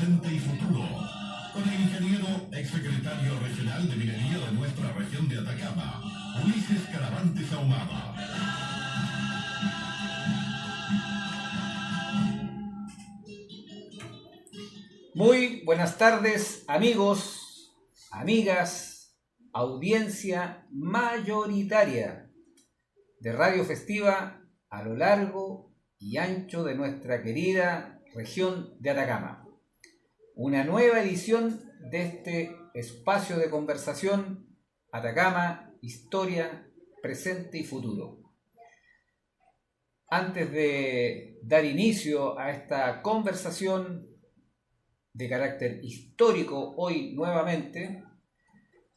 presente y futuro, con el ingeniero exsecretario regional de minería de nuestra región de Atacama, Ulises Caravantes Ahumada. Muy buenas tardes, amigos, amigas, audiencia mayoritaria de Radio Festiva a lo largo y ancho de nuestra querida región de Atacama. Una nueva edición de este espacio de conversación Atacama, historia, presente y futuro. Antes de dar inicio a esta conversación de carácter histórico hoy nuevamente,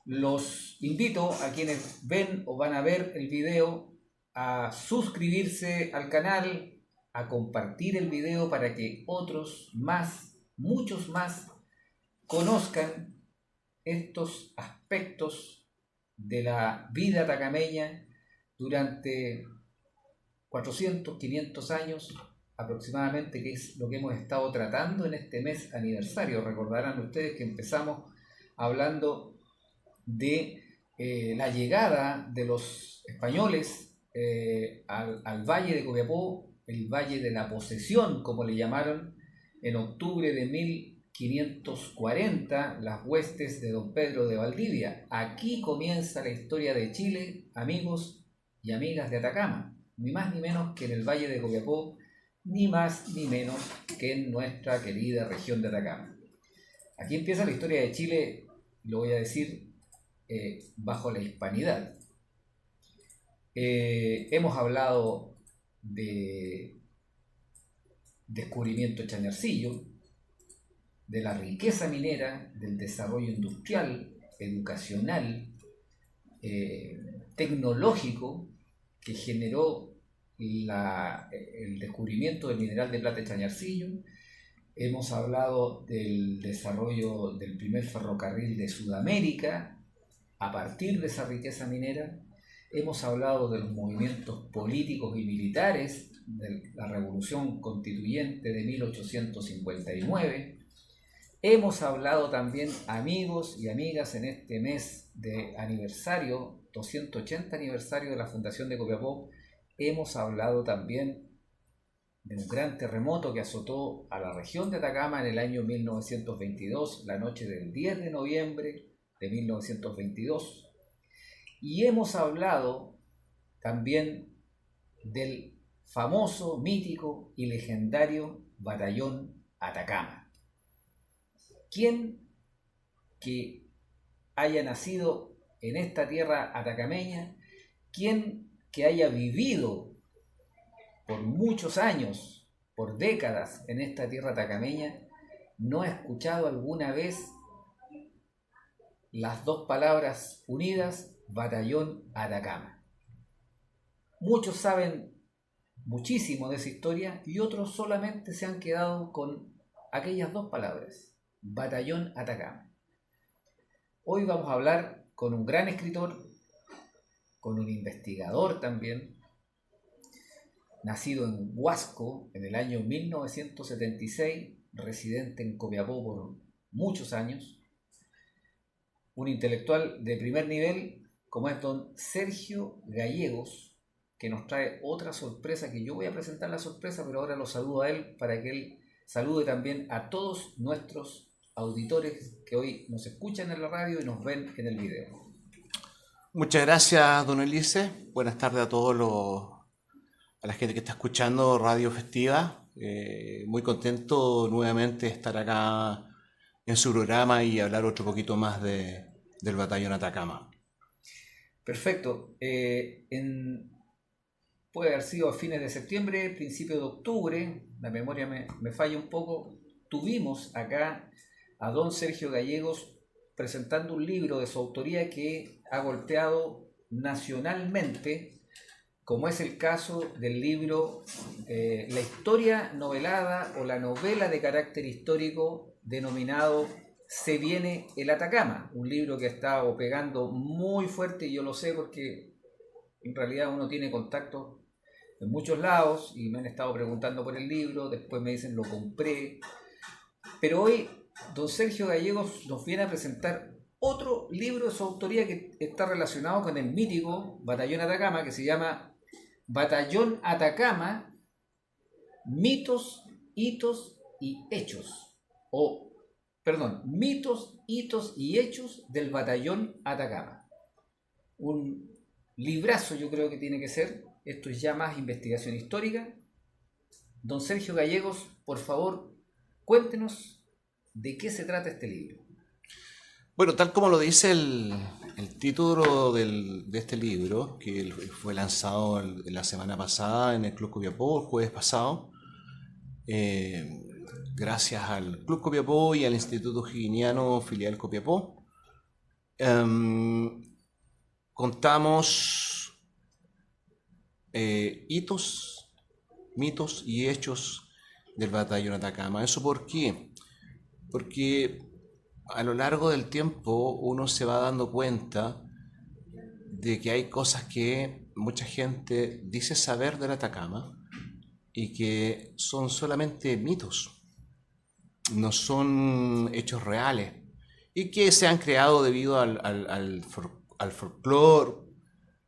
los invito a quienes ven o van a ver el video a suscribirse al canal, a compartir el video para que otros más, muchos más, conozcan estos aspectos de la vida atacameña durante 400, 500 años aproximadamente, que es lo que hemos estado tratando en este mes aniversario. Recordarán ustedes que empezamos hablando de la llegada de los españoles al Valle de Copiapó, el Valle de la Posesión, como le llamaron, en octubre de 1540, las huestes de don Pedro de Valdivia. Aquí comienza la historia de Chile, amigos y amigas de Atacama, ni más ni menos que en el Valle de Copiapó, ni más ni menos que en nuestra querida región de Atacama. Aquí empieza la historia de Chile, lo voy a decir, bajo la hispanidad. Hemos hablado de descubrimiento Chañarcillo, de la riqueza minera, del desarrollo industrial, educacional, tecnológico que generó el descubrimiento del mineral de plata de Chañarcillo. Hemos hablado del desarrollo del primer ferrocarril de Sudamérica a partir de esa riqueza minera. Hemos hablado de los movimientos políticos y militares de la Revolución Constituyente de 1859. Hemos hablado también, amigos y amigas, en este mes de aniversario, 280 aniversario de la Fundación de Copiapó, hemos hablado también de un gran terremoto que azotó a la región de Atacama en el año 1922, la noche del 10 de noviembre de 1922. Y hemos hablado también del famoso, mítico y legendario Batallón Atacama. ¿Quién que haya nacido en esta tierra atacameña, quien que haya vivido por muchos años, por décadas en esta tierra atacameña, no ha escuchado alguna vez las dos palabras unidas, Batallón Atacama? Muchos saben muchísimo de esa historia y otros solamente se han quedado con aquellas dos palabras, Batallón Atacama. Hoy vamos a hablar con un gran escritor, con un investigador también, nacido en Huasco en el año 1976, residente en Copiapó por muchos años, un intelectual de primer nivel como es don Sergio Gallegos, que nos trae otra sorpresa, que yo voy a presentar la sorpresa, pero ahora lo saludo a él para que él salude también a todos nuestros auditores que hoy nos escuchan en la radio y nos ven en el video. Muchas gracias, don Ulises. Buenas tardes a a la gente que está escuchando Radio Festiva. Muy contento nuevamente de estar acá en su programa y hablar otro poquito más del Batallón Atacama. Perfecto. Puede haber sido a fines de septiembre, principio de octubre, la memoria me falla un poco, tuvimos acá a don Sergio Gallegos presentando un libro de su autoría que ha golpeado nacionalmente, como es el caso del libro La historia novelada o la novela de carácter histórico denominado Se viene el Atacama, un libro que ha estado pegando muy fuerte, y yo lo sé porque en realidad uno tiene contacto en muchos lados y me han estado preguntando por el libro, después me dicen lo compré, Pero hoy don Sergio Gallegos nos viene a presentar otro libro de su autoría que está relacionado con el mítico Batallón Atacama, que se llama Batallón Atacama, mitos, hitos y hechos. Mitos, hitos y hechos del Batallón Atacama. Un librazo yo creo que tiene que ser. Esto es ya más investigación histórica. Don Sergio Gallegos, por favor, cuéntenos de qué se trata este libro. Bueno, tal como lo dice el título de este libro, que fue lanzado la semana pasada en el Club Copiapó, el jueves pasado, gracias al Club Copiapó y al Instituto Higginiano Filial Copiapó, contamos hitos, mitos y hechos del Batallón Atacama. ¿Eso por qué? Porque a lo largo del tiempo uno se va dando cuenta de que hay cosas que mucha gente dice saber del Atacama y que son solamente mitos, no son hechos reales y que se han creado debido al folclore,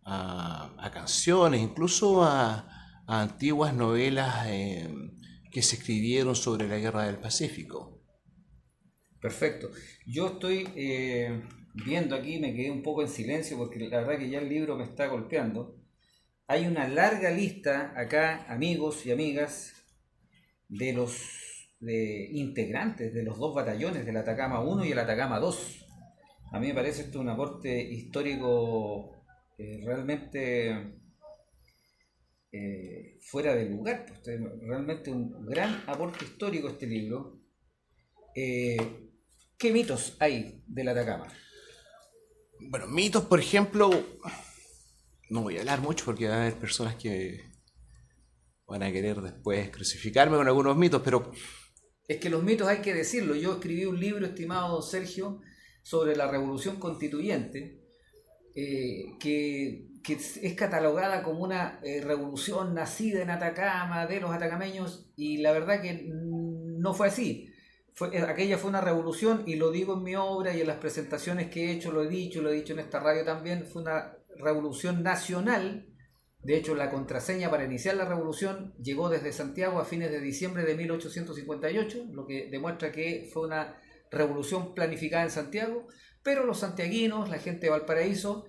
a canciones, incluso a antiguas novelas que se escribieron sobre la Guerra del Pacífico. Perfecto. Yo estoy viendo aquí, me quedé un poco en silencio porque la verdad que ya el libro me está golpeando. Hay una larga lista acá, amigos y amigas, de los integrantes de los dos batallones, del Atacama 1 y el Atacama 2. A mí me parece esto un aporte histórico realmente fuera de lugar. Realmente un gran aporte histórico este libro. ¿Qué mitos hay del Atacama? Bueno, mitos, por ejemplo, no voy a hablar mucho porque va a haber personas que van a querer después crucificarme con algunos mitos, pero... Es que los mitos hay que decirlo. Yo escribí un libro, estimado don Sergio, sobre la Revolución Constituyente, que es catalogada como una revolución nacida en Atacama, de los atacameños, y la verdad que no fue así. Aquella fue una revolución, y lo digo en mi obra y en las presentaciones que he hecho, lo he dicho en esta radio también, fue una revolución nacional. De hecho, la contraseña para iniciar la revolución llegó desde Santiago a fines de diciembre de 1858, lo que demuestra que fue una revolución planificada en Santiago, pero los santiaguinos, la gente de Valparaíso,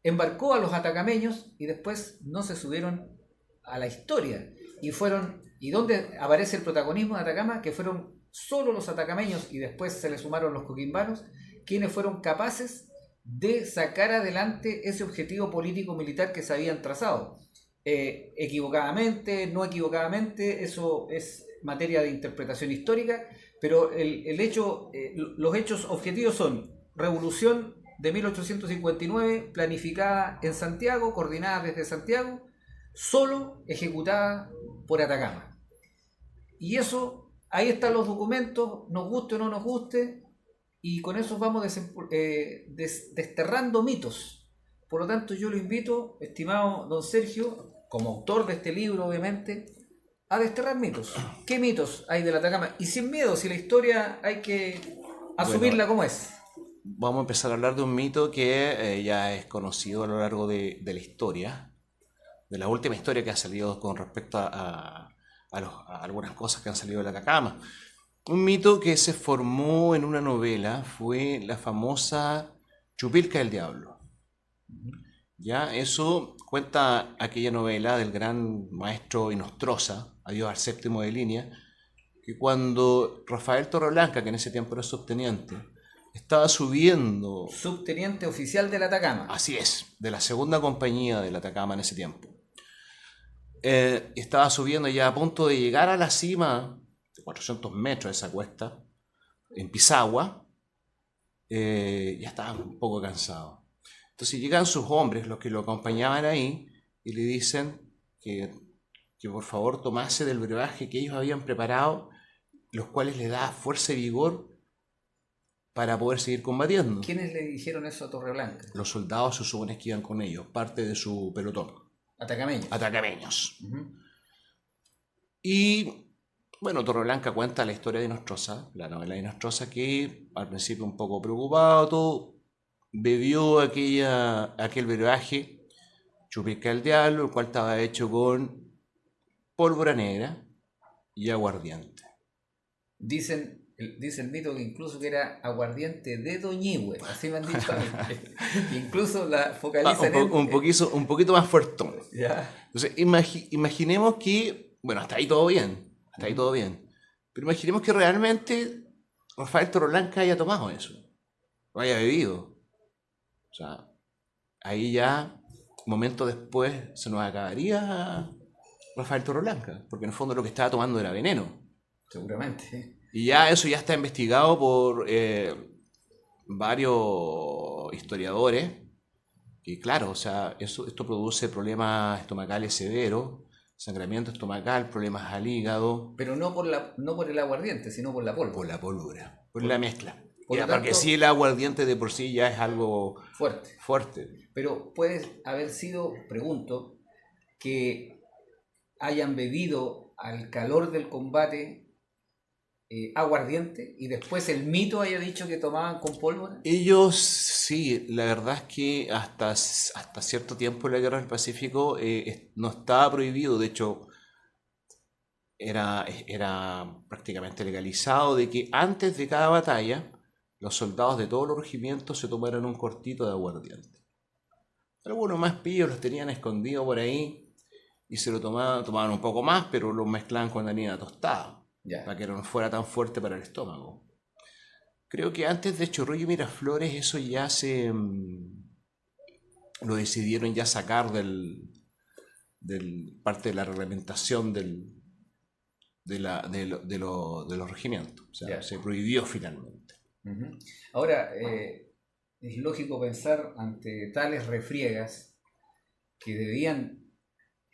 embarcó a los atacameños y después no se subieron a la historia. ¿Y dónde aparece el protagonismo de Atacama? Que fueron solo los atacameños, y después se le sumaron los coquimbanos, quienes fueron capaces de sacar adelante ese objetivo político-militar que se habían trazado. Equivocadamente, no equivocadamente, eso es materia de interpretación histórica, pero los hechos objetivos son revolución de 1859, planificada en Santiago, coordinada desde Santiago, solo ejecutada por Atacama. Y eso, ahí están los documentos, nos guste o no nos guste, y con eso vamos desterrando mitos. Por lo tanto, yo lo invito, estimado don Sergio, como autor de este libro, obviamente, a desterrar mitos. ¿Qué mitos hay del Atacama? Y sin miedo, si la historia hay que asumirla como es. Vamos a empezar a hablar de un mito que ya es conocido a lo largo de la historia, de la última historia que ha salido con respecto a algunas cosas que han salido del Atacama. Un mito que se formó en una novela fue la famosa Chupilca del Diablo. Ya, eso cuenta aquella novela del gran maestro Inostroza, Adiós al séptimo de línea, que cuando Rafael Torreblanca, que en ese tiempo era subteniente, estaba subiendo... Subteniente oficial del Atacama. Así es, de la segunda compañía del Atacama en ese tiempo. Estaba subiendo ya a punto de llegar a la cima, de 400 metros de esa cuesta, en Pisagua, ya estaba un poco cansado. Entonces llegan sus hombres, los que lo acompañaban ahí, y le dicen que por favor tomase del brebaje que ellos habían preparado, los cuales le da fuerza y vigor para poder seguir combatiendo. ¿Quiénes le dijeron eso a Torreblanca? Los soldados se supone que iban con ellos, parte de su pelotón. Atacameños. Atacameños. Y Bueno, Torreblanca cuenta la historia de Nostroza, la novela de Nostroza, que al principio un poco preocupado, todo, bebió aquel brebaje, Chupica el Diablo, el cual estaba hecho con pólvora negra y aguardiente. Dice el mito que incluso que era aguardiente de Doñihue, así me han dicho a mí. Incluso la focalizan un poquito más fuertón. Ya. Entonces, imaginemos que, bueno, hasta ahí todo bien, pero imaginemos que realmente Rafael Torreblanca haya tomado eso, lo haya bebido. O sea, ahí ya, un momento después, se nos acabaría Rafael Torreblanca, porque en el fondo lo que estaba tomando era veneno. Seguramente. Y ya eso ya está investigado por varios historiadores. Y claro, o sea, esto produce problemas estomacales severos, sangramiento estomacal, problemas al hígado. Pero no por el aguardiente, sino por la pólvora. Por la pólvora, por la mezcla. Por lo tanto, porque sí, el aguardiente de por sí ya es algo fuerte. Pero puede haber sido, pregunto, que hayan bebido al calor del combate aguardiente y después el mito haya dicho que tomaban con pólvora. Ellos, sí, la verdad es que hasta cierto tiempo en la Guerra del Pacífico no estaba prohibido, de hecho era prácticamente legalizado de que antes de cada batalla los soldados de todos los regimientos se tomaran un cortito de aguardiente. Algunos más pillos los tenían escondidos por ahí y se lo tomaban un poco más, pero lo mezclaban con harina tostada. Ya. Para que no fuera tan fuerte para el estómago. Creo que antes de Chorrillos y Miraflores eso ya lo decidieron ya sacar del parte de la reglamentación de los regimientos. O sea, se prohibió finalmente. Uh-huh. Ahora, es lógico pensar ante tales refriegas que debían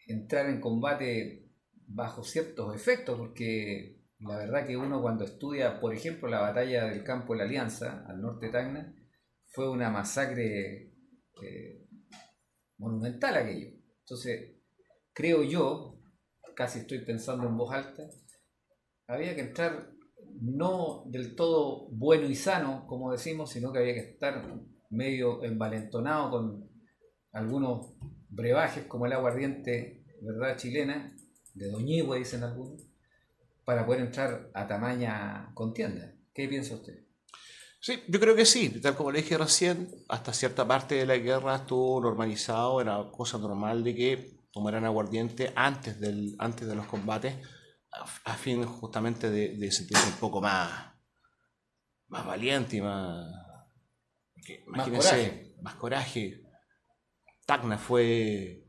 entrar en combate bajo ciertos efectos, porque la verdad que uno cuando estudia, por ejemplo, la batalla del campo de la Alianza, al norte de Tacna, fue una masacre monumental aquello. Entonces, creo yo, casi estoy pensando en voz alta, había que entrar no del todo bueno y sano, como decimos, sino que había que estar medio envalentonado con algunos brebajes como el aguardiente, ¿verdad?, chilena, de Doñihue, dicen algunos, para poder entrar a tamaña contienda. ¿Qué piensa usted? Sí, yo creo que sí, tal como le dije recién, hasta cierta parte de la guerra estuvo normalizado, era cosa normal de que tomaran aguardiente antes de los combates, a fin justamente de sentirse un poco más valiente y más coraje. Tacna fue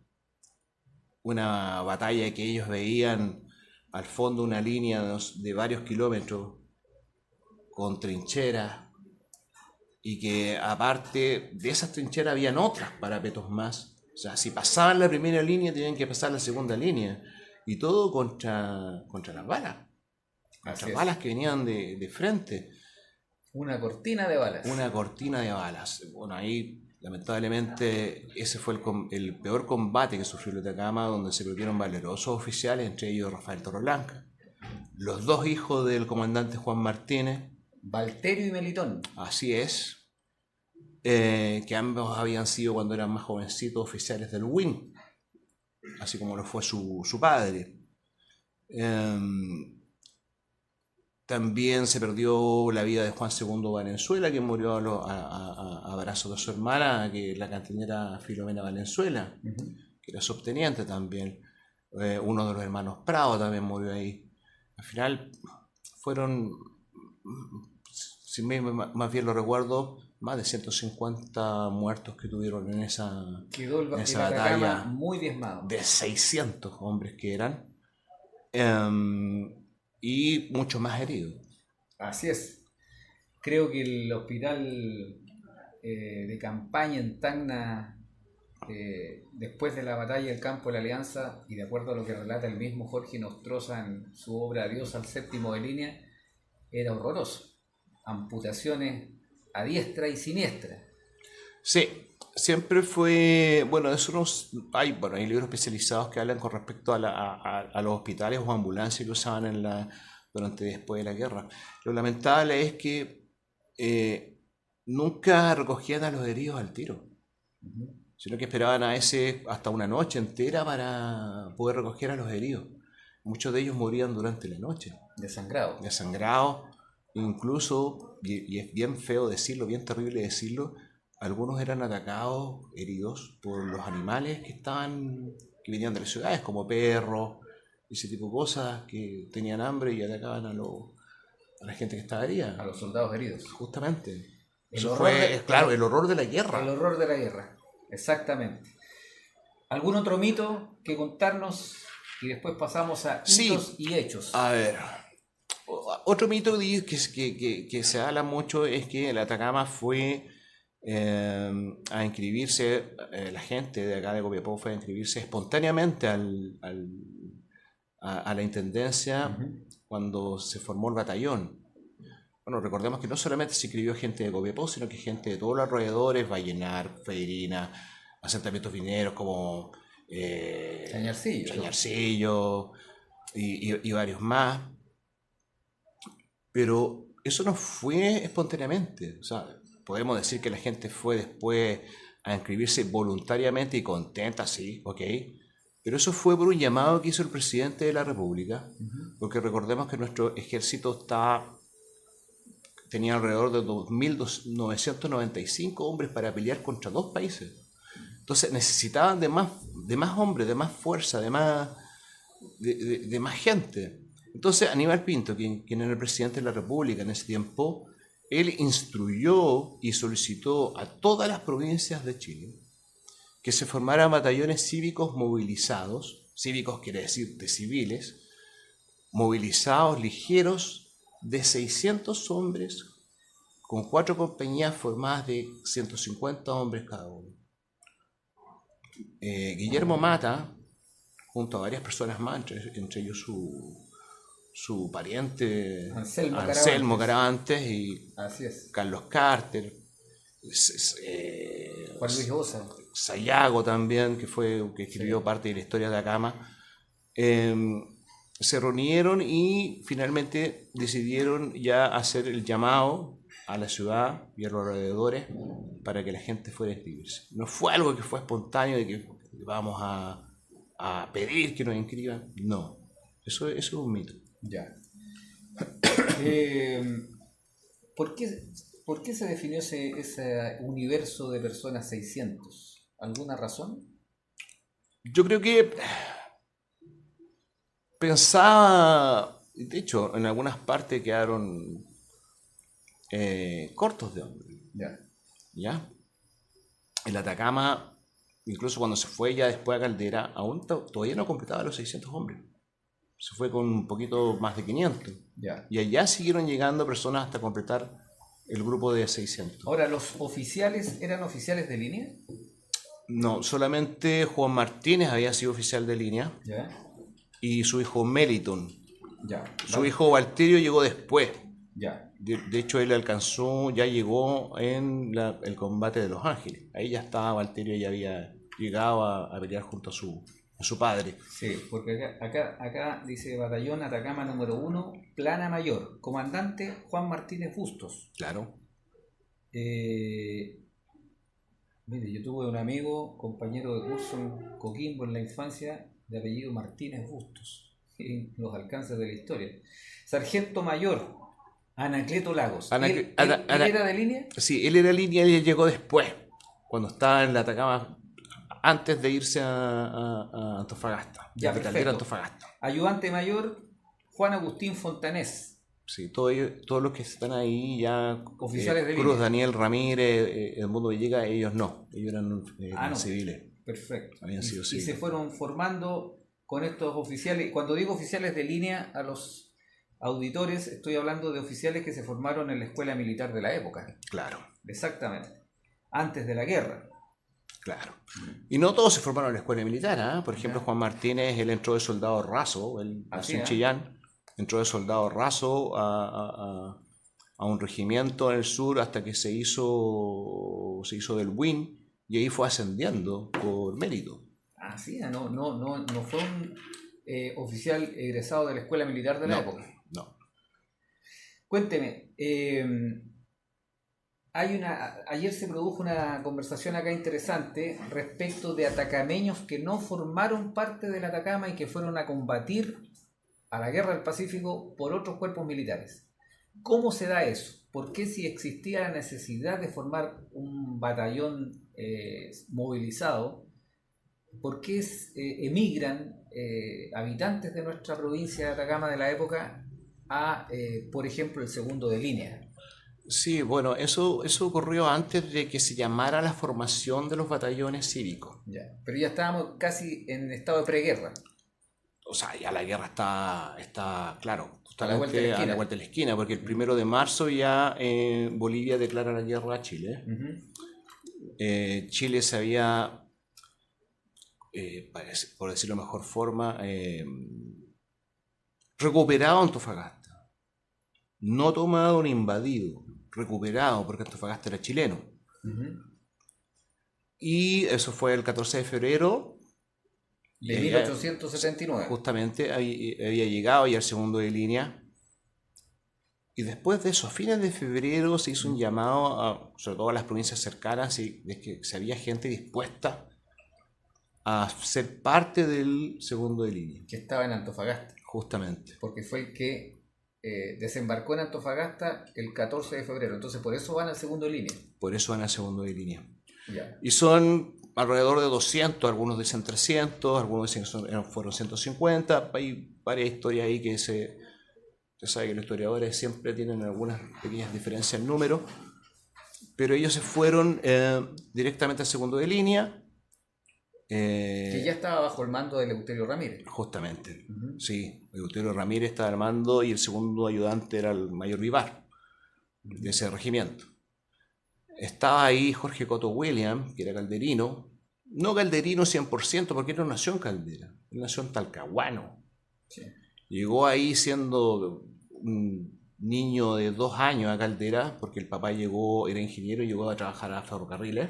una batalla que ellos veían al fondo, una línea de varios kilómetros con trincheras, y que aparte de esas trincheras habían otras parapetos más. O sea, si pasaban la primera línea tenían que pasar la segunda línea, y todo contra las balas. Las balas que venían de frente. Una cortina de balas. Una cortina de balas. Bueno, ahí lamentablemente ese fue el peor combate que sufrió el Atacama, donde se perdieron valerosos oficiales, entre ellos Rafael Torreblanca. Los dos hijos del comandante Juan Martínez. Valterio y Melitón. Así es. Que ambos habían sido, cuando eran más jovencitos, oficiales del WIN, así como lo fue su padre. También se perdió la vida de Juan II Valenzuela, que murió a brazos de su hermana, que la cantinera Filomena Valenzuela, que era subteniente también. Uno de los hermanos Prado también murió ahí. Al final fueron, si más bien lo recuerdo, más de 150 muertos que tuvieron en esa batalla. Muy diezmado. De 600 hombres que eran. Y muchos más heridos. Así es. Creo que el hospital de campaña en Tacna, después de la batalla del campo de la Alianza, y de acuerdo a lo que relata el mismo Jorge Nostroza en su obra Adiós al séptimo de línea, era horroroso. Amputaciones a diestra y siniestra. Sí, siempre fue, bueno, eso hay libros especializados que hablan con respecto a los hospitales o ambulancias que usaban durante después de la guerra. Lo lamentable es que nunca recogían a los heridos al tiro, sino que esperaban a veces hasta una noche entera para poder recoger a los heridos. Muchos de ellos morían durante la noche. Desangrados. Incluso, y es bien feo decirlo, bien terrible decirlo, algunos eran atacados, heridos por los animales que venían de las ciudades, como perros, ese tipo de cosas, que tenían hambre y atacaban a la gente que estaba herida. A los soldados heridos. Justamente. El horror de la guerra. El horror de la guerra, exactamente. ¿Algún otro mito que contarnos? Y después pasamos a hitos y hechos. A ver, otro mito que se habla mucho es que el Atacama fue a inscribirse, la gente de acá de Copiapó fue a inscribirse espontáneamente a la intendencia cuando se formó el batallón. Bueno, recordemos que no solamente se inscribió gente de Copiapó, sino que gente de todos los alrededores, Vallenar, Feirina, asentamientos mineros como Chañarcillo y varios más. Pero eso no fue espontáneamente. O sea, podemos decir que la gente fue después a inscribirse voluntariamente y contenta, sí, ok. Pero eso fue por un llamado que hizo el presidente de la República, porque recordemos que nuestro ejército tenía alrededor de 2.995 hombres para pelear contra 2 países. Entonces necesitaban de más hombres, de más fuerza, de más gente. Entonces Aníbal Pinto, quien era el presidente de la República en ese tiempo, él instruyó y solicitó a todas las provincias de Chile que se formaran batallones cívicos movilizados, cívicos quiere decir de civiles, movilizados ligeros, de 600 hombres, con 4 compañías formadas de 150 hombres cada uno. Guillermo Mata, junto a varias personas más, entre ellos su pariente Anselmo Caravantes y Carlos Carter, Juan Luis Osa, Sayago también, que escribió parte de la historia de Atacama. Se reunieron y finalmente decidieron ya hacer el llamado a la ciudad y a los alrededores para que la gente fuera a inscribirse. No fue algo que fue espontáneo de que vamos a pedir que nos inscriban. No, eso es un mito. Ya. ¿Por qué se definió ese universo de personas 600? ¿Alguna razón? Yo creo que pensaba, de hecho, en algunas partes quedaron cortos de hombres. ¿Ya? El Atacama, incluso cuando se fue ya después a Caldera, aún todavía no completaba los 600 hombres. Se fue con un poquito más de 500. Y allá siguieron llegando personas hasta completar el grupo de 600. Ahora, ¿los oficiales eran oficiales de línea? No, solamente Juan Martínez había sido oficial de línea. Y su hijo Meliton. Su hijo Valterio llegó después. De hecho, él llegó en el combate de Los Ángeles. Ahí ya estaba Valterio, ya había llegado a pelear junto a su padre. Sí, porque acá dice Batallón Atacama número 1, Plana Mayor, comandante Juan Martínez Bustos. Claro. Mire, yo tuve un amigo, compañero de curso en Coquimbo en la infancia, de apellido Martínez Bustos, en los alcances de la historia. Sargento Mayor Anacleto Lagos. ¿Él era de línea? Sí, él era de línea y él llegó después, cuando estaba en la Atacama, antes de irse a Antofagasta. Antofagasta. Ayudante Mayor Juan Agustín Fontanés. Sí, todos los que están ahí ya, oficiales de Cruz, línea. Daniel Ramírez, Edmundo Villegas, ellos no, ellos eran civiles. Perfecto. Habían sido civiles. Y se fueron formando con estos oficiales. Cuando digo oficiales de línea, a los auditores estoy hablando de oficiales que se formaron en la escuela militar de la época. Claro. Exactamente. Antes de la guerra. Claro. Y no todos se formaron en la escuela militar, ¿eh? Por ejemplo, Juan Martínez, él entró de soldado raso, él nació en Chillán, entró de soldado raso a un regimiento en el sur hasta que se hizo del WIN y ahí fue ascendiendo por mérito. Ah, sí, no fue un oficial egresado de la Escuela Militar de la época. No. Cuénteme, ayer se produjo una conversación acá interesante respecto de atacameños que no formaron parte del Atacama y que fueron a combatir a la Guerra del Pacífico por otros cuerpos militares. ¿Cómo se da eso? ¿Por qué, si existía la necesidad de formar un batallón movilizado, por qué emigran habitantes de nuestra provincia de Atacama de la época a, por ejemplo, el segundo de línea? Sí, bueno, eso ocurrió antes de que se llamara la formación de los batallones cívicos. Ya. Pero ya estábamos casi en estado de preguerra. O sea, ya la guerra está claro, A la vuelta de la a la vuelta de la esquina, porque el 1 de marzo ya Bolivia declara la guerra a Chile. Chile se había, por decirlo de mejor forma, recuperado Antofagasta. No tomado ni invadido, recuperado, porque Antofagasta era chileno. Y eso fue el 14 de febrero. De 1879. Justamente había llegado ya el segundo de línea. Y después de eso, a fines de febrero, se hizo un llamado, sobre todo a las provincias cercanas, de que se había gente dispuesta a ser parte del segundo de línea. Que estaba en Antofagasta. Justamente. Porque fue el que desembarcó en Antofagasta el 14 de febrero. Entonces, por eso van al segundo de línea. Por eso van al segundo de línea. Ya. Y son alrededor de 200, algunos dicen 300, algunos dicen que fueron 150. Hay varias historias ahí que usted sabe que los historiadores siempre tienen algunas pequeñas diferencias en número, pero ellos se fueron directamente al segundo de línea. Que ya estaba bajo el mando de Eleuterio Ramírez. Justamente, sí. Eleuterio Ramírez estaba al mando y el segundo ayudante era el mayor Vivar de ese regimiento. Estaba ahí Jorge Coto William, que era calderino. No calderino 100%, porque él no nació en Caldera. Él nació en Talcahuano. Sí. Llegó ahí siendo un niño de 2 años a Caldera, porque el papá era ingeniero y llegó a trabajar a ferrocarriles.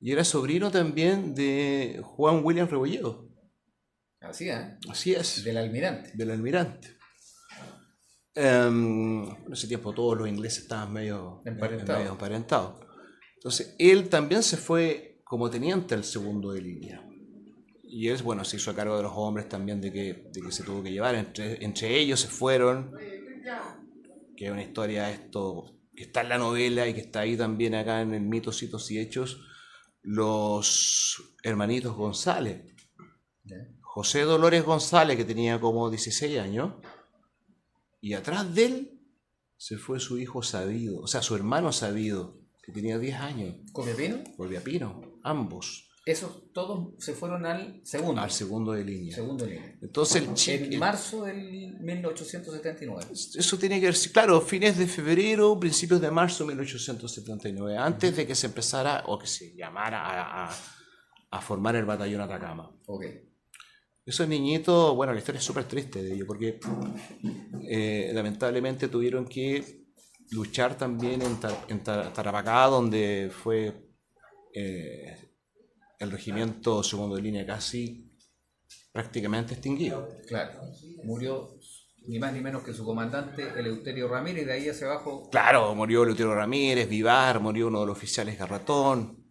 Y era sobrino también de Juan William Rebolledo. Así, ¿eh? Así es. Del almirante. Del almirante. En ese tiempo todos los ingleses estaban medio emparentados. Entonces él también se fue como teniente al segundo de línea. Y él, bueno, se hizo a cargo de los hombres también de que se tuvo que llevar. Entre ellos se fueron, que es una historia esto que está en la novela y que está ahí también acá en el Mitos, Hitos y Hechos, los hermanitos González. José Dolores González, que tenía como 16 años, y atrás de él se fue su hijo Sabido, o sea, su hermano Sabido, que tenía 10 años. ¿Copiapino? Copiapino, ambos. Esos todos se fueron al segundo. Al segundo de línea. Segundo de línea. Entonces en marzo del 1879. Eso tiene que ver, claro, fines de febrero, principios de marzo de 1879, antes de que se empezara o que se llamara a formar el batallón Atacama. Okay. Esos niñitos, bueno, la historia es súper triste de ellos, porque lamentablemente tuvieron que luchar también en Tarapacá, donde fue el regimiento segundo de línea casi prácticamente extinguido. Claro, murió ni más ni menos que su comandante Eleuterio Ramírez, y de ahí hacia abajo... Claro, murió Eleuterio Ramírez, Vivar, murió uno de los oficiales Garratón,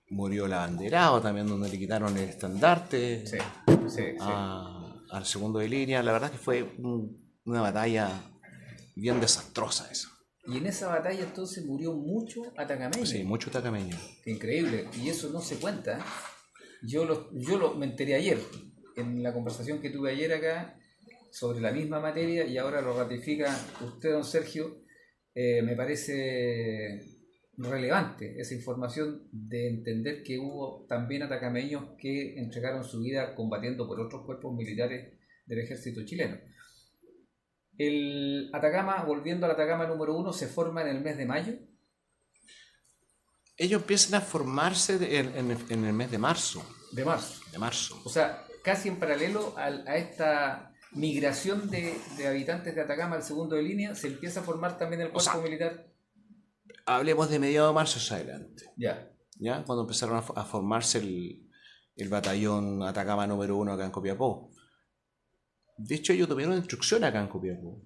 murió el abanderado también, donde le quitaron el estandarte al segundo de línea. La verdad que fue una batalla bien desastrosa esa. Y en esa batalla entonces murió mucho atacameño. Sí, mucho atacameño. Increíble, y eso no se cuenta. Yo me enteré ayer, en la conversación que tuve ayer acá, sobre la misma materia, y ahora lo ratifica usted, don Sergio. Me parece relevante esa información de entender que hubo también atacameños que entregaron su vida combatiendo por otros cuerpos militares del ejército chileno. El Atacama, volviendo al Atacama número 1, se forma en el mes de mayo. Ellos empiezan a formarse en el mes de marzo. De marzo. O sea, casi en paralelo a esta migración de habitantes de Atacama al segundo de línea, se empieza a formar también el cuerpo militar. Hablemos de mediados de marzo hacia adelante. Ya. ¿Ya? Cuando empezaron a formarse el batallón Atacama número 1 acá en Copiapó. De hecho, ellos tuvieron instrucción acá en Copiapó.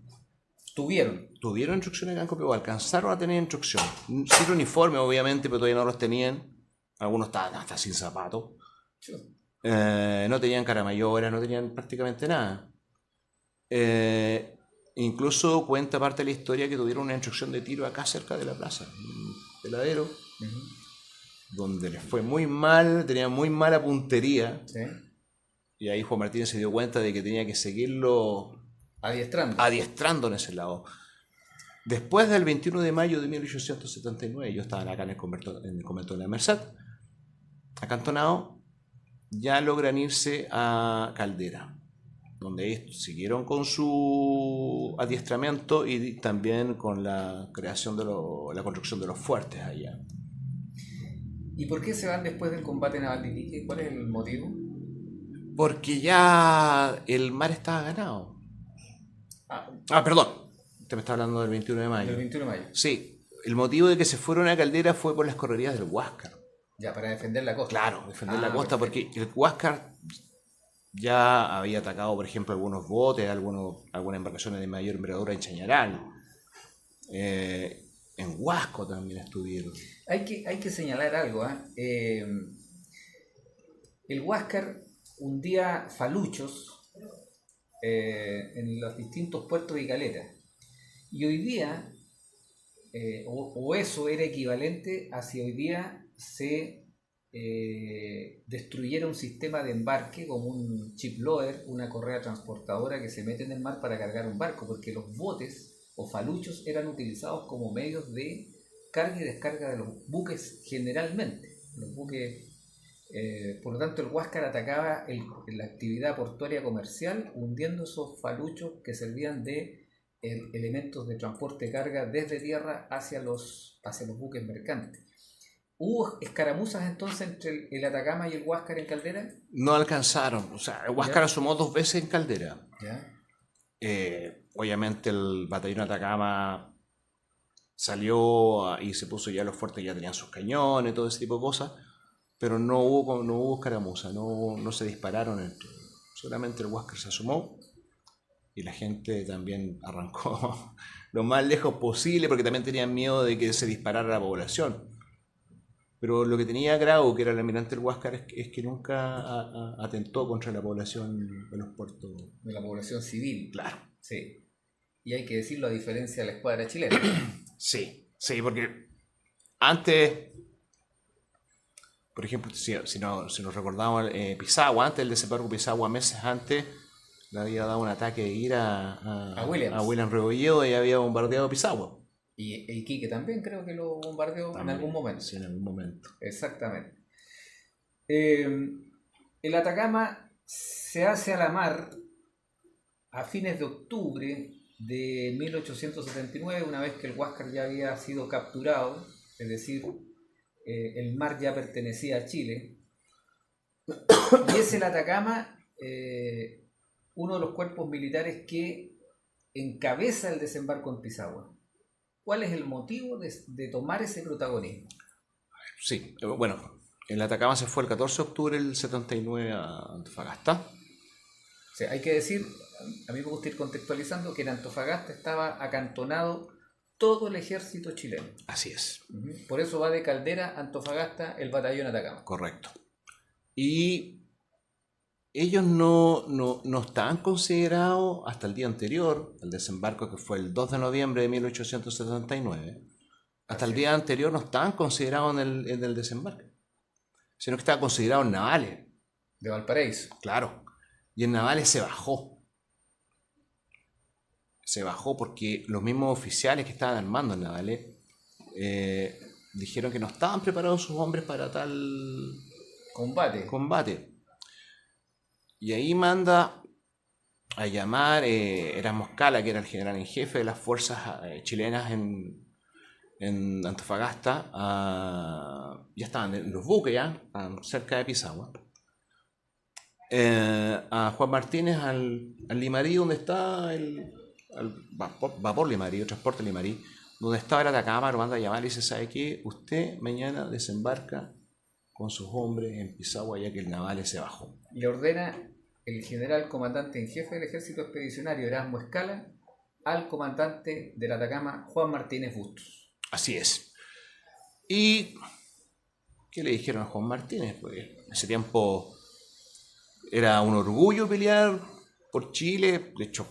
Tuvieron instrucción acá en Copiapó, alcanzaron a tener instrucción. Sin uniforme, obviamente, pero todavía no los tenían. Algunos estaban hasta sin zapatos. No tenían caramayoras, no tenían prácticamente nada. Incluso cuenta parte de la historia que tuvieron una instrucción de tiro acá cerca de la plaza, un peladero, donde les fue muy mal, tenían muy mala puntería. Sí. Y ahí Juan Martínez se dio cuenta de que tenía que seguirlo adiestrando en ese lado. Después del 21 de mayo de 1879, ellos estaban acá en el convento de la Merced, acantonados, ya logran irse a Caldera, donde ellos siguieron con su adiestramiento y también con la creación de la construcción de los fuertes allá. ¿Y por qué se van después del combate naval de Iquique? ¿Cuál es el motivo? Porque ya el mar estaba ganado. Perdón. Usted me está hablando del 21 de mayo. Del 21 de mayo. Sí. El motivo de que se fueron a Caldera fue por las correrías del Huáscar. Ya, para defender la costa. Claro, defender la costa, perfecto. Porque el Huáscar ya había atacado, por ejemplo, algunos botes, algunas embarcaciones de mayor envergadura en Chañaral. En Huasco también estuvieron. Hay que señalar algo. El Huáscar hundía faluchos en los distintos puertos y caletas. Y hoy día, o eso era equivalente a si hoy día se destruyera un sistema de embarque como un ship loader, una correa transportadora que se mete en el mar para cargar un barco, porque los botes o faluchos eran utilizados como medios de carga y descarga de los buques generalmente. Los buques, por lo tanto, el Huáscar atacaba la actividad portuaria comercial hundiendo esos faluchos que servían de elementos de transporte de carga desde tierra hacia los buques mercantes. ¿Hubo escaramuzas entonces entre el Atacama y el Huáscar en Caldera? No alcanzaron. O sea, el Huáscar asomó 2 veces en Caldera. ¿Ya? Obviamente el batallón Atacama salió y se puso ya los fuertes, ya tenían sus cañones, todo ese tipo de cosas, pero no hubo escaramuza, no se dispararon. Solamente el Huáscar se asomó y la gente también arrancó lo más lejos posible porque también tenían miedo de que se disparara la población. Pero lo que tenía Grau, que era el almirante del Huáscar, es que nunca atentó contra la población de los puertos. De la población civil. Claro. Sí. Y hay que decirlo a diferencia de la escuadra chilena. Sí, porque antes, por ejemplo, si nos recordamos, Pisagua, antes del desembarco Pisagua, meses antes, le había dado un ataque de ira a William Rebolledo y había bombardeado Pisagua. Y Iquique también creo que lo bombardeó también, en algún momento. Sí, en algún momento. Exactamente. El Atacama se hace a la mar a fines de octubre de 1879, una vez que el Huáscar ya había sido capturado, es decir, el mar ya pertenecía a Chile. Y es el Atacama uno de los cuerpos militares que encabeza el desembarco en Pisagua. ¿Cuál es el motivo de tomar ese protagonismo? Sí, bueno, el Atacama se fue el 14 de octubre del 79 a Antofagasta. O sea, hay que decir, a mí me gusta ir contextualizando, que en Antofagasta estaba acantonado todo el ejército chileno. Así es. Por eso va de Caldera a Antofagasta el batallón Atacama. Correcto. Y ellos no estaban considerados hasta el día anterior, el desembarco que fue el 2 de noviembre de 1879, hasta el día anterior no estaban considerados en el desembarco, sino que estaban considerados navales. De Valparaíso. Claro. Y en navales se bajó. Se bajó porque los mismos oficiales que estaban armando en navales dijeron que no estaban preparados sus hombres para tal combate. Y ahí manda a llamar Erasmo Scala, que era el general en jefe de las fuerzas chilenas en Antofagasta. Ya estaban en los buques, ya cerca de Pisagua. A Juan Martínez al Limarí, donde está el vapor Limarí, el transporte Limarí, donde estaba el Atacama, lo manda a llamar y dice, ¿sabe qué? Usted mañana desembarca con sus hombres en Pisagua ya que el naval se bajó. Le ordena el general comandante en jefe del ejército expedicionario Erasmo Escala al comandante del Atacama Juan Martínez Bustos. Así es. ¿Y qué le dijeron a Juan Martínez? Pues en ese tiempo era un orgullo pelear por Chile. De hecho,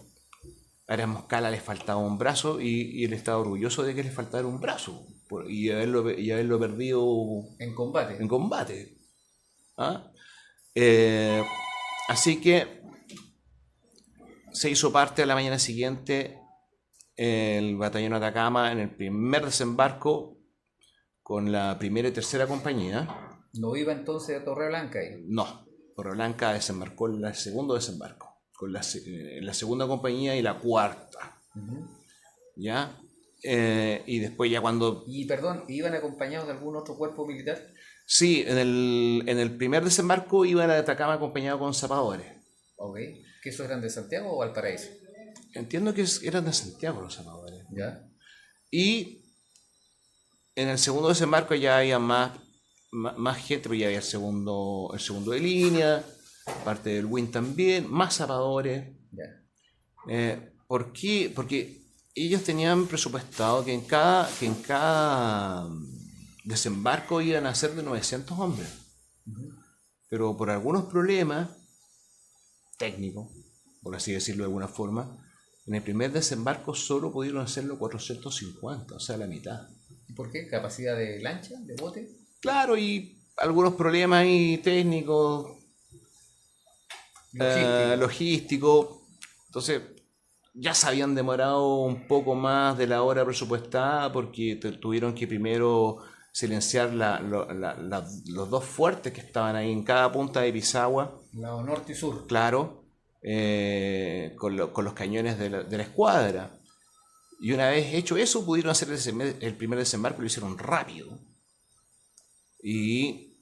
a Erasmo Escala le faltaba un brazo y él estaba orgulloso de que le faltara un brazo y haberlo perdido En combate. en combate. ¿Ah? Así que se hizo parte a la mañana siguiente el batallón Atacama en el primer desembarco con la primera y tercera compañía. ¿No iba entonces a Torreblanca ahí? No, Torreblanca desembarcó en el segundo desembarco, con la segunda compañía y la cuarta. ¿Ya? Y después ya cuando... Y perdón, ¿iban acompañados de algún otro cuerpo militar? Sí, en el primer desembarco iban a Atacama acompañados con zapadores. Ok. ¿Que esos eran de Santiago o Valparaíso? Entiendo que eran de Santiago los zapadores. ¿Ya? Y en el segundo desembarco ya había más gente, pero ya había el segundo de línea, parte del WIN también, más zapadores. Ya. ¿Por qué? Porque ellos tenían presupuestado que en cada desembarco iban a ser de 900 hombres. Pero por algunos problemas técnicos, por así decirlo de alguna forma, en el primer desembarco solo pudieron hacerlo 450, o sea, la mitad. ¿Y por qué? ¿Capacidad de lancha, de bote? Claro, y algunos problemas ahí técnicos, logísticos. Entonces, ya se habían demorado un poco más de la hora presupuestada porque tuvieron que primero silenciar los dos fuertes que estaban ahí en cada punta de Pisagua. Lado norte y sur. Claro, con los cañones de la escuadra. Y una vez hecho eso, pudieron hacer el primer desembarco y lo hicieron rápido. Y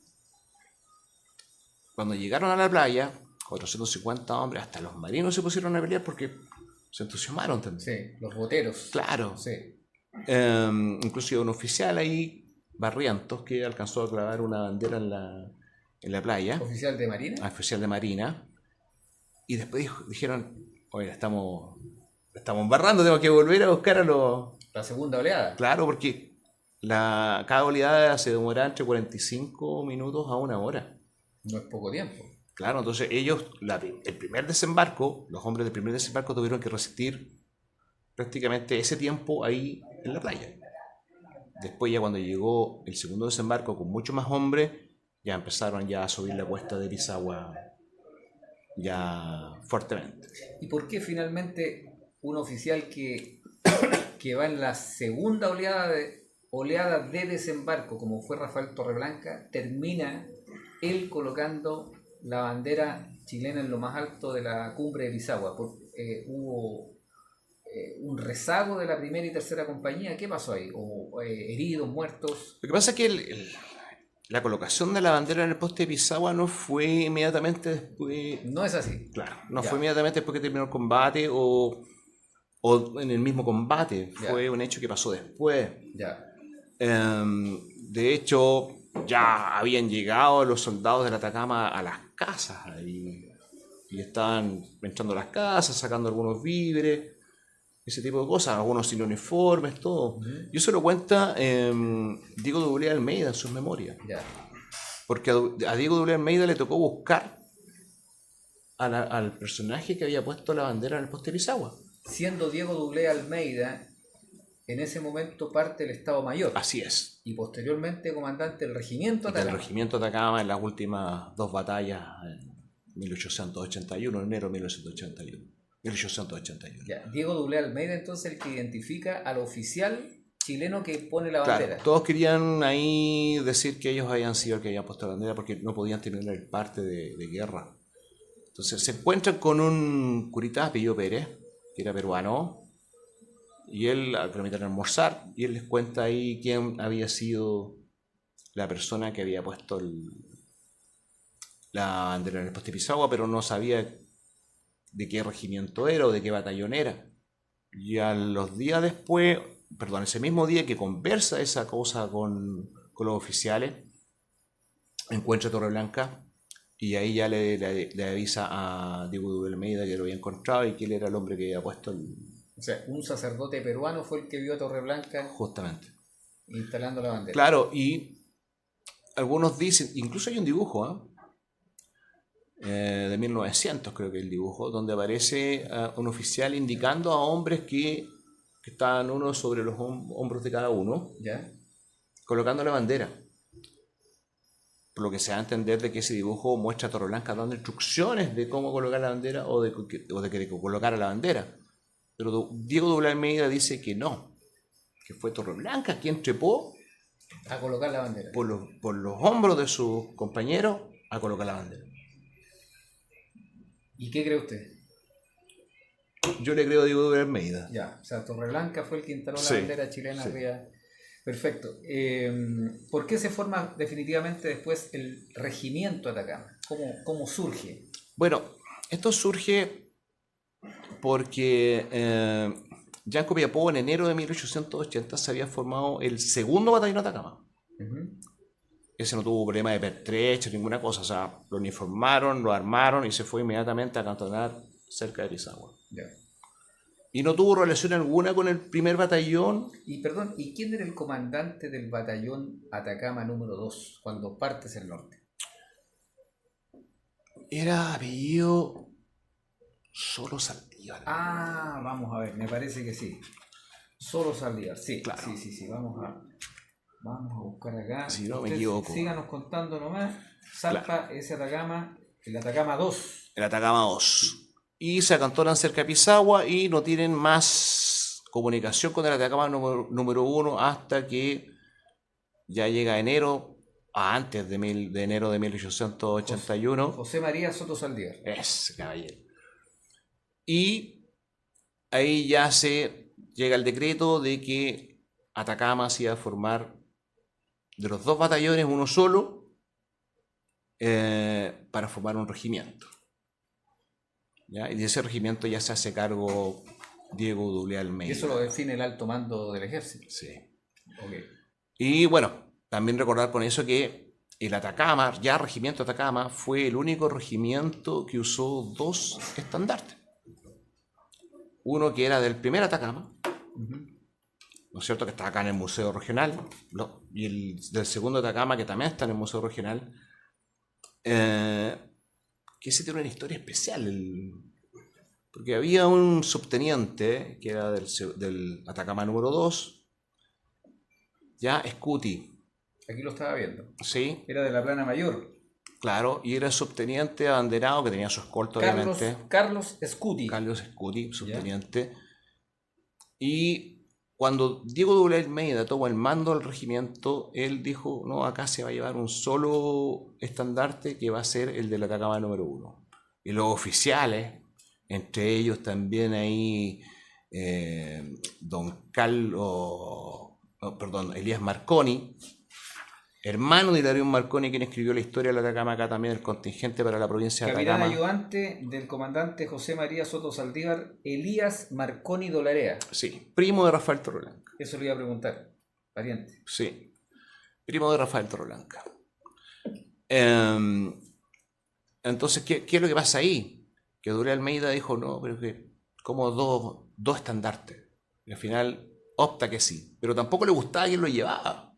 cuando llegaron a la playa, 450 hombres, hasta los marinos se pusieron a pelear porque se entusiasmaron también. Sí, los boteros. Claro. Sí. Inclusive un oficial ahí, Barrientos, que alcanzó a clavar una bandera en la playa. ¿Oficial de Marina? Oficial de Marina. Y después dijeron, oye, estamos embarrando, tenemos que volver a buscar a los... La segunda oleada. Claro, porque cada oleada se demora entre 45 minutos a una hora. No es poco tiempo. Claro, entonces ellos, el primer desembarco, los hombres del primer desembarco tuvieron que resistir prácticamente ese tiempo ahí en la playa. Después ya cuando llegó el segundo desembarco con mucho más hombres, ya empezaron ya a subir la cuesta de Pisagua ya fuertemente. ¿Y por qué finalmente un oficial que va en la segunda oleada de desembarco, como fue Rafael Torreblanca, termina él colocando la bandera chilena en lo más alto de la cumbre de Pisagua? ¿Hubo un rezago de la primera y tercera compañía? ¿Qué pasó ahí? ¿O heridos, muertos? Lo que pasa es que la colocación de la bandera en el poste de Pisagua no fue inmediatamente después. No es así. Claro, no Ya. fue inmediatamente después que terminó el combate o en el mismo combate. Ya. Fue un hecho que pasó después. Ya. De hecho, ya habían llegado los soldados del Atacama a las casas y estaban entrando a las casas, sacando algunos víveres, ese tipo de cosas, algunos sin uniformes, todo. Y eso lo cuenta Diego W. Almeida en sus memorias. Ya. Porque a Diego W. Almeida le tocó buscar al personaje que había puesto la bandera en el poste de Pisagua. Siendo Diego W. Almeida en ese momento parte del Estado Mayor. Así es. Y posteriormente comandante del regimiento Atacama. Del regimiento Atacama en las últimas dos batallas en 1881, enero de 1881. Ya. Diego W. Almeida entonces el que identifica al oficial chileno que pone la bandera. Claro, todos querían ahí decir que ellos habían sido el que habían puesto la bandera porque no podían tener el parte de guerra. Entonces se encuentran con un curita apellido Pérez, que era peruano, y él lo invitan a almorzar y él les cuenta ahí quién había sido la persona que había puesto la bandera en el poste de Pisagua, pero no sabía de qué regimiento era o de qué batallón era. Y a los días después ese mismo día que conversa esa cosa con los oficiales, encuentra a Torreblanca y ahí ya le avisa a Diego de Almeida que lo había encontrado y que él era el hombre que había puesto el... O sea, un sacerdote peruano fue el que vio a Torreblanca Justamente. instalando la bandera. Claro, y algunos dicen, incluso hay un dibujo, de 1900 creo que el dibujo, donde aparece un oficial indicando a hombres que estaban uno sobre los hombros de cada uno, ¿Ya? colocando la bandera. Por lo que se da a entender de que ese dibujo muestra a Torreblanca dando instrucciones de cómo colocar la bandera o de que colocara la bandera. Pero Diego de Almeida dice que no, que fue Torreblanca quien trepó A colocar la bandera. por los hombros de sus compañeros a colocar la bandera. ¿Y qué cree usted? Yo le creo a Diego de Almeida. Ya, o sea, Torreblanca fue el que instaló la Sí, bandera chilena sí. arriba. Perfecto. ¿Por qué se forma definitivamente después el regimiento Atacama? ¿Cómo surge? Bueno, esto surge porque ya en Copiapó, en enero de 1880, se había formado el segundo batallón Atacama. Uh-huh. Ese no tuvo problema de pertrecho, ninguna cosa. O sea, lo uniformaron, lo armaron y se fue inmediatamente a acantonar cerca de Pisagua. Ya. Y no tuvo relación alguna con el primer batallón. Y perdón, ¿y quién era el comandante del batallón Atacama número 2 cuando parte hacia el norte? Era apellido Solo Saldívar. Ah, vamos a ver, me parece que sí. Solo Saldívar, sí, Claro. sí. Vamos a buscar acá. Si no me Usted equivoco. Síganos contando nomás. Salpa ese Atacama, el Atacama 2. El Atacama 2. Y se acantonan cerca de Pisagua y no tienen más comunicación con el Atacama número 1 hasta que ya llega enero, antes de enero de 1881. José María Soto Saldívar. Ese caballero. Y ahí ya llega el decreto de que Atacama se iba a formar de los dos batallones uno solo para formar un regimiento. ¿Ya? Y de ese regimiento ya se hace cargo Diego de Almeida. Eso lo define el alto mando del ejército. Sí. Okay. Y bueno, también recordar con eso que el Atacama, ya regimiento Atacama, fue el único regimiento que usó dos estandartes. Uno que era del primer Atacama, ¿no es cierto?, que está acá en el Museo Regional, y el del segundo Atacama, que también está en el Museo Regional, que ese tiene una historia especial, porque había un subteniente que era del Atacama número 2, ya Scuti. Aquí lo estaba viendo. Sí. Era de la plana mayor. Claro, y era subteniente abanderado que tenía su escolta, obviamente. Carlos Scuti. Carlos Scuti, subteniente. ¿Ya? Y cuando Diego de Almeida tomó el mando del regimiento, él dijo, no, acá se va a llevar un solo estandarte que va a ser el del Atacama número 1. Y los oficiales, entre ellos también ahí Elías Marconi, hermano de Hilarión Marconi, quien escribió la historia del Atacama, acá también el contingente para la provincia de Atacama. Capitán ayudante del comandante José María Soto Saldívar, Elías Marconi Dolarea. Sí, primo de Rafael Torreblanca. Eso le iba a preguntar, pariente. Sí, primo de Rafael Torreblanca. Entonces, ¿qué es lo que pasa ahí? Que Dure Almeida dijo, no, pero que como dos estandartes. Y al final opta que sí, pero tampoco le gustaba quien lo llevaba.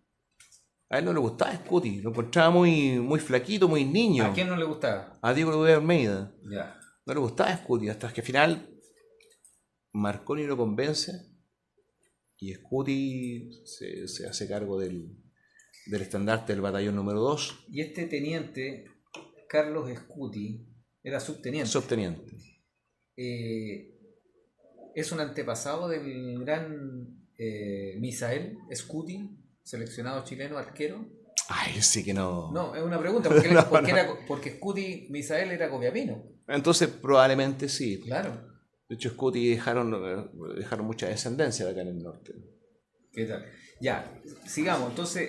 A él no le gustaba Scuti, lo encontraba muy flaquito, muy niño. ¿A quién no le gustaba? A Diego de Almeida. Ya. No le gustaba Scuti, hasta que al final Marconi lo convence y Scuti se hace cargo del estandarte del batallón número 2. Y este teniente, Carlos Scuti, era subteniente. Subteniente. Es un antepasado del gran Misael Scuti, seleccionado chileno, arquero. Ay, sí que no. No, es una pregunta, porque Scuti Misael era copiapino. Entonces probablemente sí. Claro. De hecho, Scuti dejaron mucha descendencia de acá en el norte. ¿Qué tal? Ya, sigamos. Entonces,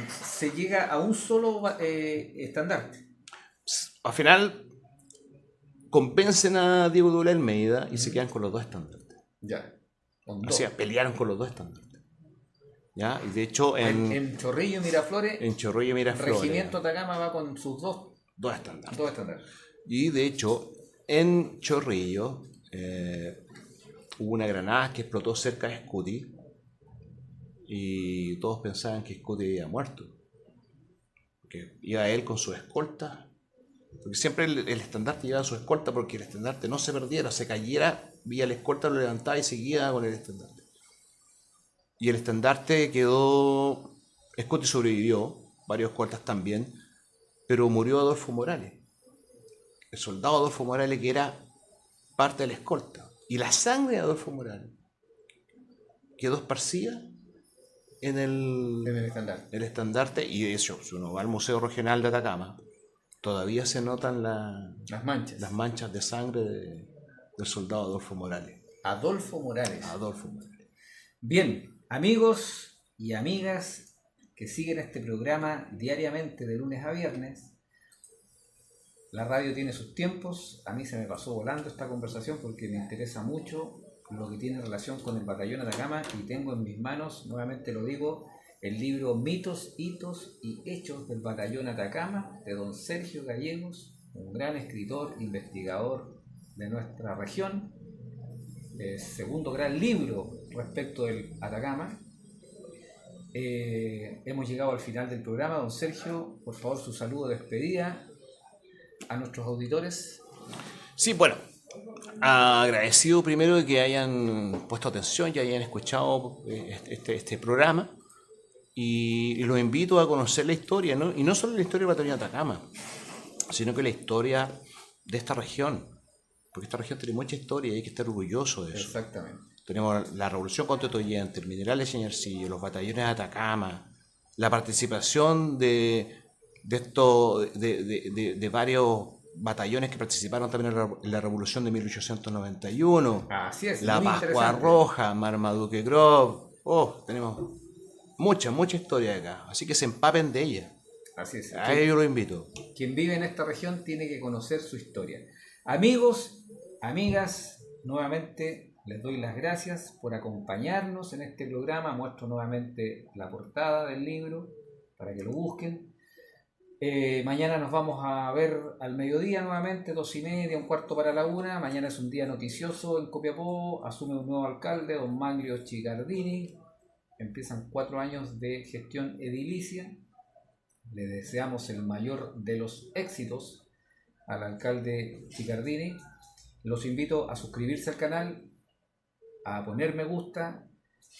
se llega a un solo estandarte. Al final, convencen a Diego de Almeida y se quedan con los dos estandartes. Ya. O sea, pelearon con los dos estandartes. ¿ya? Y de hecho En Chorrillo y Miraflores, en Chorrillo y Miraflores, Regimiento Atacama va con sus dos estandartes. dos estandartes. Y de hecho, en Chorrillo hubo una granada que explotó cerca de Scuti y todos pensaban que Scuti había muerto. Porque iba él con su escolta, porque siempre el estandarte llevaba su escolta porque el estandarte no se perdiera, se cayera, vía el escolta, lo levantaba y seguía con el estandarte. Y el estandarte quedó, Scuti sobrevivió, varios escoltas también, pero murió Adolfo Morales, el soldado Adolfo Morales, que era parte de la escolta. Y la sangre de Adolfo Morales quedó esparcida en el estandarte. Y de hecho, si uno va al Museo Regional de Atacama, todavía se notan las manchas de sangre del soldado Adolfo Morales. Adolfo Morales. Adolfo Morales. Bien, amigos y amigas que siguen este programa diariamente de lunes a viernes. La radio tiene sus tiempos. A mí se me pasó volando esta conversación porque me interesa mucho lo que tiene relación con el Batallón Atacama, y tengo en mis manos, nuevamente lo digo, el libro Mitos, Hitos y Hechos del Batallón Atacama de don Sergio Gallegos, un gran escritor, investigador de nuestra región, segundo gran libro respecto del Atacama. Hemos llegado al final del programa. Don Sergio, por favor, su saludo de despedida a nuestros auditores. Sí, bueno, agradecido primero de que hayan puesto atención y hayan escuchado este programa, y los invito a conocer la historia, ¿no? Y no solo la historia del Batallón Atacama, sino que la historia de esta región, porque esta región tiene mucha historia y hay que estar orgulloso de eso. Exactamente. Tenemos la Revolución Constituyente, el Mineral de Chañarcillo, los batallones de Atacama, la participación de varios batallones que participaron también en la Revolución de 1891. Así es, la muy Pascua Roja, Marmaduke Grove. Tenemos mucha historia acá, así que se empapen de ella. Así es. A ello lo invito. Quien vive en esta región tiene que conocer su historia. Amigos, amigas, nuevamente les doy las gracias por acompañarnos en este programa. Muestro nuevamente la portada del libro para que lo busquen. Mañana nos vamos a ver al mediodía nuevamente, 2:30, 1:45. Mañana es un día noticioso en Copiapó. Asume un nuevo alcalde, don Manlio Chicardini. Empiezan 4 años de gestión edilicia. Le deseamos el mayor de los éxitos al alcalde Chicardini. Los invito a suscribirse al canal, a poner me gusta,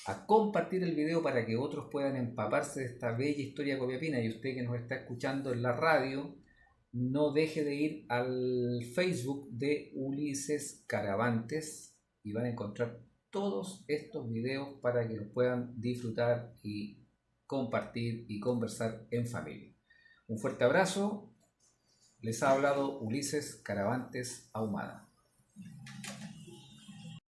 a compartir el video para que otros puedan empaparse de esta bella historia copiapina. Y usted que nos está escuchando en la radio, no deje de ir al Facebook de Ulises Caravantes y van a encontrar todos estos videos para que los puedan disfrutar y compartir y conversar en familia. Un fuerte abrazo. Les ha hablado Ulises Caravantes Ahumada.